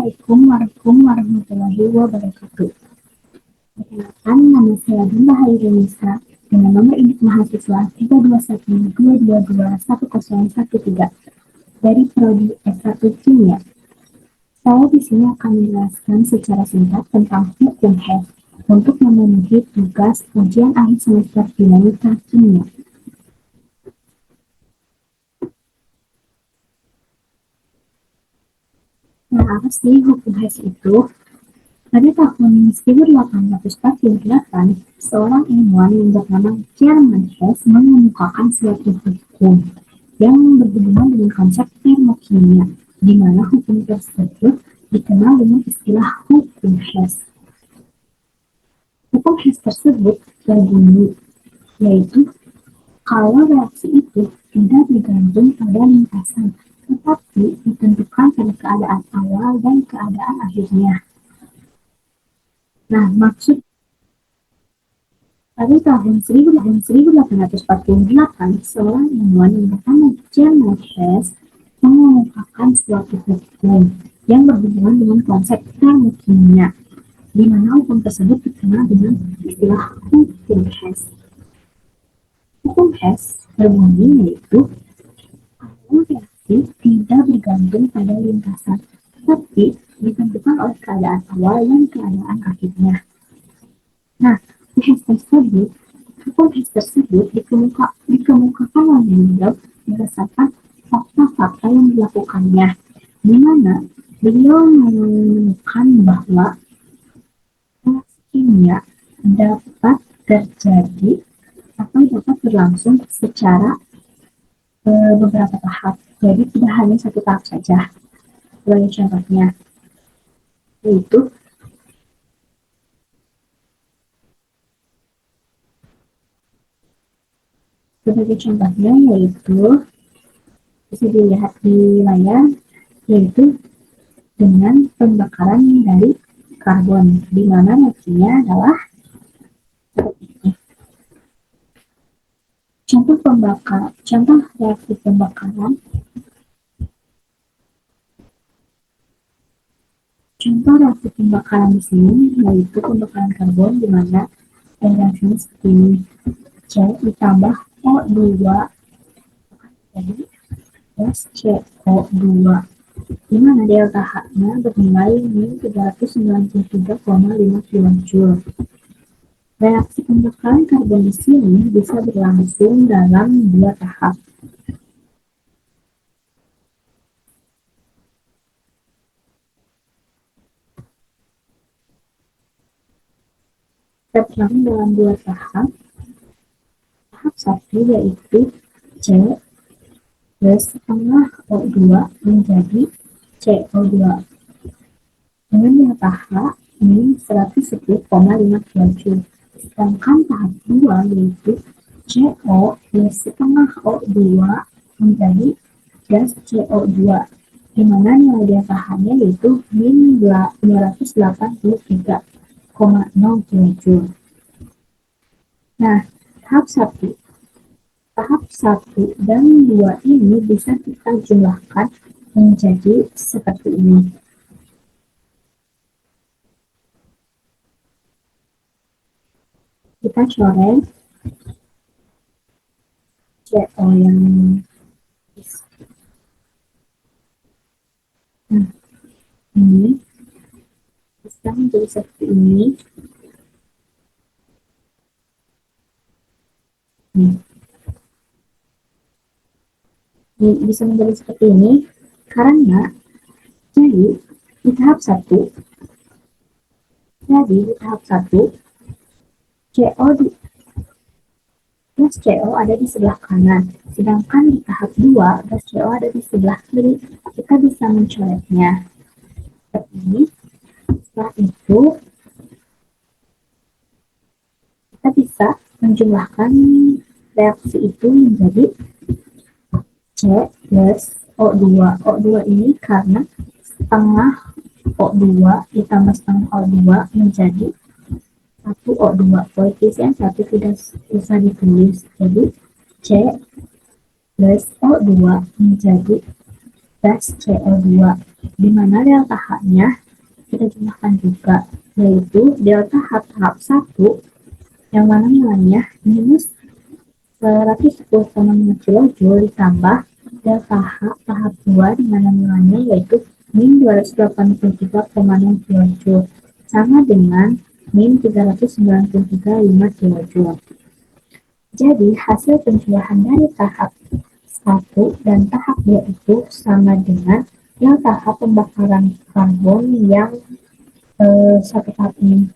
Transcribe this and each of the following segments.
Assalamualaikum warahmatullahi wabarakatuh. Perkenalkan, nama saya Dinda Hairunisa dengan nomor induk mahasiswa 32122211013 dari Prodi S1 Kimia. Saya di sini akan menjelaskan secara singkat tentang hukum HES untuk memenuhi tugas ujian akhir semester Dinamika Kimia. Nah, apa sih hukum HES itu? Pada tahun 1848, seorang ilmuwan yang bernama German Hess mengemukakan suatu hukum yang berhubungan dengan konsep termokimia, di mana hukum tersebut dikenal dengan istilah hukum Hess. Hukum Hess tersebut berbunyi, yaitu kalau reaksi itu tidak digantung pada lintasan, tetapi ditentukan pada keadaan awal dan keadaan akhirnya. Nah, maksud pada tahun 1848, seorang ilmuwan yang bernama German Hess mengemukakan suatu hukum yang berhubungan dengan konsep termokimia, di mana hukum tersebut dikenal dengan istilah hukum Hess. Hukum Hess berbunyi yaitu kalau reaksi tidak bergantung pada lintasan, tapi ditentukan oleh keadaan awal dan keadaan akhirnya. Nah, hukum Hess tersebut dikemukakan oleh beliau berdasarkan fakta-fakta yang dilakukannya, di mana beliau menemukan bahwa reaksi kimia dapat terjadi atau dapat berlangsung secara beberapa tahap, jadi tidak hanya satu tahap saja. Sebagai contohnya, yaitu bisa dilihat di layar, yaitu dengan pembakaran dari karbon, di mana reaksinya adalah contoh reaksi pembakaran. Contoh reaksi pembakaran di sini yaitu pembakaran karbon, di mana reaksinya seperti ini. C ditambah O2 jadi gas CO2, di mana delta H-nya bernilai min 393,5 kJ. Reaksi pembakaran karbon di sini bisa berlangsung dalam 2 tahap. Terjadi dalam 2 tahap. Tahap 1 yaitu C plus setengah O2 menjadi CO2 dengan delta H min 110,5 kJ. Sedangkan tahap 2 yaitu CO plus setengah O2 menjadi gas CO2, di mana nilai delta H-nya yaitu min 283,0 kJ. Nah, tahap 1 dan 2 ini bisa kita jumlahkan menjadi seperti ini. Kita coret CO yang ini bisa menjadi seperti ini. Bisa menjadi seperti ini karena jadi di tahap 1 gas CO ada di sebelah kanan, sedangkan di tahap 2 gas CO ada di sebelah kiri. Kita bisa mencoretnya seperti ini. Setelah itu kita bisa menjumlahkan reaksi itu menjadi C plus O2. O2 ini karena setengah O2 ditambah setengah O2 menjadi 1 O2. Koefisien 1 tidak usah ditulis. Jadi C plus O2 menjadi gas CO2, di mana delta H-nya kita jumlahkan juga, yaitu delta H tahap 1 yang mana nilainya minus 110,5 kJ ditambah delta H tahap 2 di mana nilainya yaitu min 283,6 kJ sama dengan min 393,5 kJ. Jadi hasil penjumlahan dari tahap 1 dan tahap 2 itu sama dengan delta H pembakaran karbon yang satu tahap ini.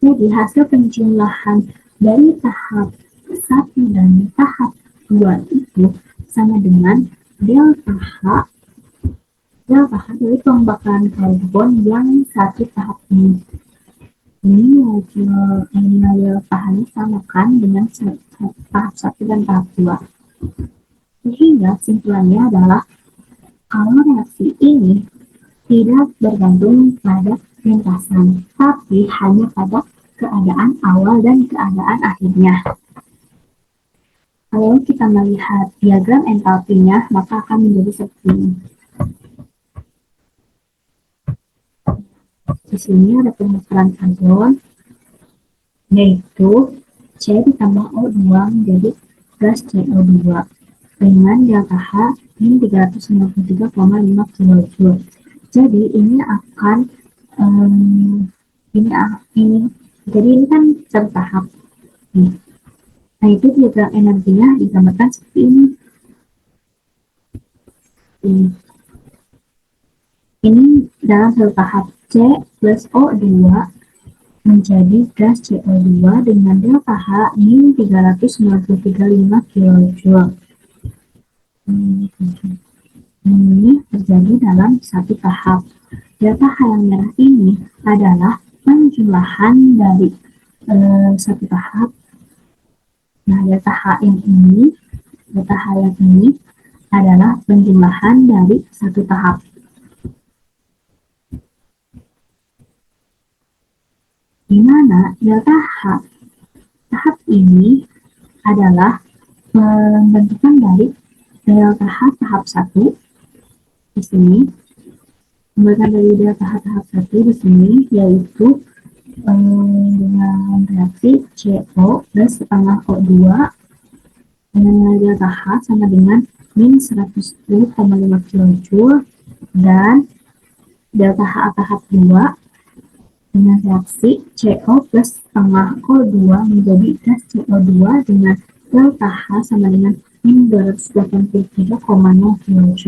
Jadi hasil penjumlahan dari tahap 1 dan tahap 2 itu sama dengan delta H dari pembakaran karbon yang satu tahap ini. Ini nilai delta-nya samakan dengan tahap 1 dan tahap 2. Sehingga kesimpulannya adalah kalau reaksi ini tidak bergantung pada lintasan, tapi hanya pada keadaan awal dan keadaan akhirnya. Kalau kita melihat diagram entalpinya, maka akan menjadi seperti ini. Di sini ada pembakaran karbon, yaitu C ditambah O2 menjadi gas CO2 dengan delta H min 393,5 kJ. Jadi ini akan jadi ini kan satu tahap. Nah itu diagram energinya digambarkan seperti ini. Ini dalam satu tahap C plus O2 menjadi gas CO2 dengan delta H min 393,5 kJ. Ini terjadi dalam satu tahap. Delta H yang merah ini adalah penjumlahan dari satu tahap. Nah, delta H yang ini adalah penjumlahan dari satu tahap. Di mana delta H tahap ini adalah pembentukan dari delta H tahap 1 di sini, pembentukan dari delta H tahap 1 di sini yaitu dengan reaksi CO plus setengah O2 dengan nilai delta H sama dengan min 110,5 kJ dan delta H tahap 2 dengan reaksi CO plus setengah O2 menjadi gas CO2 dengan delta H sama dengan min 283,0 kJ.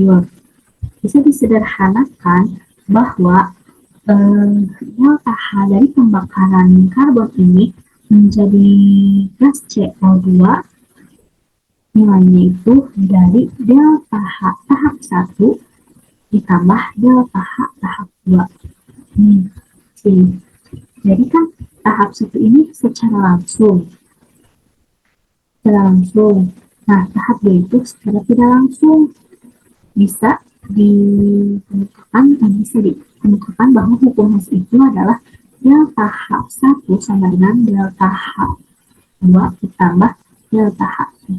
Bisa disederhanakan bahwa delta H dari pembakaran karbon ini menjadi gas CO2 nilainya itu dari delta H tahap 1 ditambah delta H tahap 2. Jadi kan tahap 1 ini secara langsung. Nah, tahap 2 itu secara tidak langsung bisa dikemukakan bahwa hukum Hess itu adalah delta H1 sama dengan delta H2 ditambah delta H3.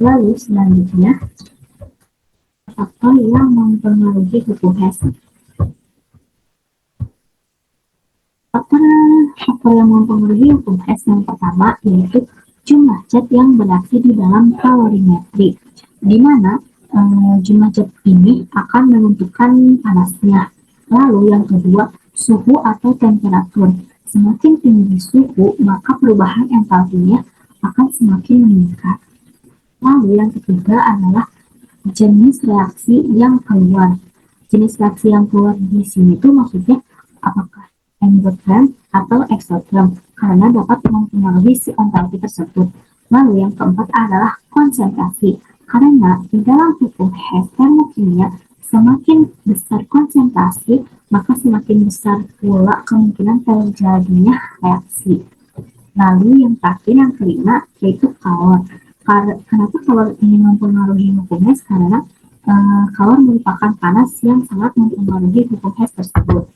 Lalu selanjutnya faktor yang mempengaruhi hukum Hess. Faktor yang mempengaruhi hukum Hess yang pertama yaitu jumlah zat yang beraksi di dalam kalorimetri, di mana jumlah zat ini akan menentukan panasnya. Lalu yang kedua, suhu atau temperatur. Semakin tinggi suhu, maka perubahan entalpinya akan semakin meningkat. Lalu yang ketiga adalah jenis reaksi yang keluar. Jenis reaksi yang keluar di sini tuh maksudnya apakah endotherm atau exotherm, karena dapat mempengaruhi si entalpi tersebut. Lalu yang keempat adalah konsentrasi, karena di dalam hukum Hess termokimia semakin besar konsentrasi maka semakin besar pula kemungkinan terjadinya reaksi. Lalu yang terakhir yang kelima yaitu kalor. Kenapa kalor ini mempengaruhi hukum Hess? Karena kalor merupakan panas yang sangat mempengaruhi hukum Hess tersebut.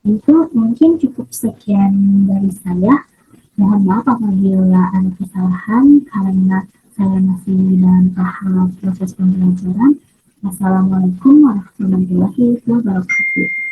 Itu mungkin cukup sekian dari saya. Mohon maaf apabila ada kesalahan karena saya masih dalam tahap proses pembelajaran. Wassalamualaikum warahmatullahi wabarakatuh.